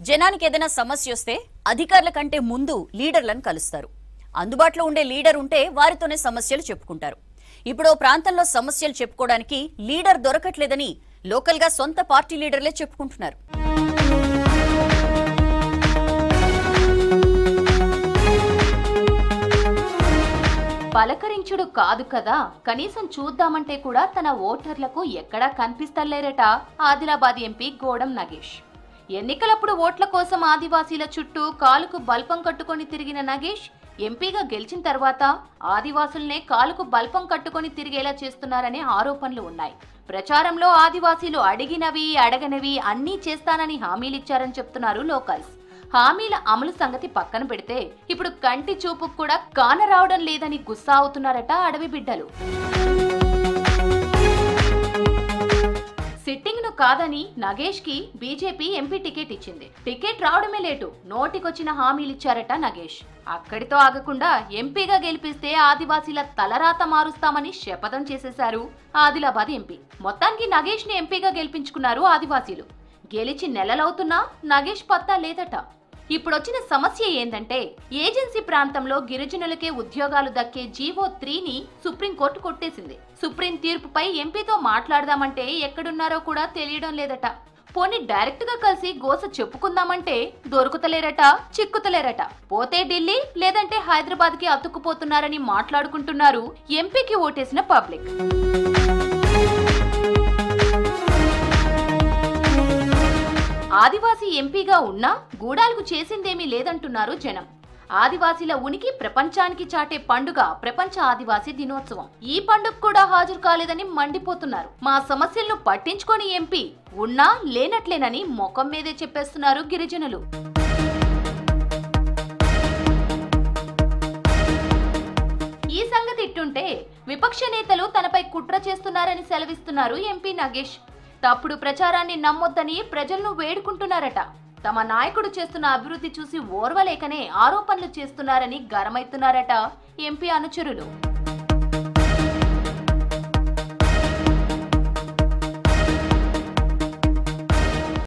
జనానికి ఏదైనా సమస్య వస్తే అధికారుల కంటే ముందు లీడర్లను కలుస్తారు. అందుబాటులో ఉండే లీడర్ ఉంటే వారితోనే సమస్యలు చెప్పుకుంటారు. ఇప్పుడు ప్రాంతంలో సమస్యలు చెప్పుకోవడానికి లీడర్ దొరకట్లేదని లోకల్ గా సొంత పార్టీ లీడర్లే చెప్పుకుంటున్నారు. పలకరించుడు కాదు కదా, కనీసం చూద్దామంటే కూడా తన ఓటర్లకు ఎక్కడా కనిపిస్తలేరట ఆదిలాబాద్ ఎంపీ గోడం నగేష్. ఎన్నికలప్పుడు ఓట్ల కోసం ఆదివాసీల చుట్టూ కాలుకు బల్పం కట్టుకొని తిరిగిన నగేష్ ఎంపీగా గెలిచిన తర్వాత ఆదివాసుల్నే కాలుకు బల్పం కట్టుకొని తిరిగేలా చేస్తున్నారనే ఆరోపణలు ఉన్నాయి. ప్రచారంలో ఆదివాసీలు అడిగినవి అడగనవి అన్నీ చేస్తానని హామీలిచ్చారని చెప్తున్నారు లోకల్స్. హామీల అమలు సంగతి పక్కన పెడితే ఇప్పుడు కంటి చూపుకు కూడా కానరావడం లేదని గుస్సా అవుతున్నారట అడవి బిడ్డలు. సిట్టింగ్ ను కాదని నగేష్ కి బీజేపీ ఎంపీ టికెట్ ఇచ్చింది. టికెట్ రావడమే లేటు నోటికొచ్చిన హామీలిచ్చారట నగేష్. అక్కడితో ఆగకుండా ఎంపీగా గెలిపిస్తే ఆదివాసీల తలరాత మారుస్తామని శపథం చేసేశారు ఆదిలాబాద్ ఎంపీ. మొత్తానికి నగేష్ ని ఎంపీగా గెలిపించుకున్నారు ఆదివాసీలు. గెలిచి నెలలవుతున్నా నగేష్ పత్తా లేదట. ఇప్పుడొచ్చిన సమస్య ఏందంటే ఏజెన్సీ ప్రాంతంలో గిరిజనులకే ఉద్యోగాలు దక్కే జీవో 3ని సుప్రీంకోర్టు కొట్టేసింది. సుప్రీం తీర్పుపై ఎంపీతో మాట్లాడదామంటే ఎక్కడున్నారో కూడా తెలియడం లేదట. పోనీ డైరెక్ట్ గా కలిసి గోస చెప్పుకుందామంటే దొరుకుతలేరట, చిక్కుతలేరట. పోతే ఢిల్లీ లేదంటే హైదరాబాద్ కి అతుక్కుపోతున్నారని మాట్లాడుకుంటున్నారు ఎంపీకి ఓటేసిన పబ్లిక్. ఆదివాసీ ఎంపీగా ఉన్నా గూడాలకు చేసిందేమీ లేదంటున్నారు జనం. ఆదివాసీల ఉనికి ప్రపంచానికి చాటే పండుగ ప్రపంచ ఆదివాసీ దినోత్సవం. ఈ పండుగ కూడా హాజరు కాలేదని మండిపోతున్నారు. మా సమస్యలను పట్టించుకొని ఎంపీ ఉన్నా లేనట్లేనని ముఖం మీదే చెప్పేస్తున్నారు గిరిజనులు. ఈ సంగతి ఇట్టుంటే విపక్ష నేతలు తనపై కుట్ర చేస్తున్నారని సెలవిస్తున్నారు ఎంపీ నగేష్. తప్పుడు ప్రచారాన్ని నమ్మొద్దని ప్రజలను వేడుకుంటున్నారట. తమ నాయకుడు చేస్తున్న అభివృద్ధి చూసి ఓర్వలేకనే ఆరోపణలు చేస్తున్నారని గరమైతున్నారట ఎంపీ అనుచరులు.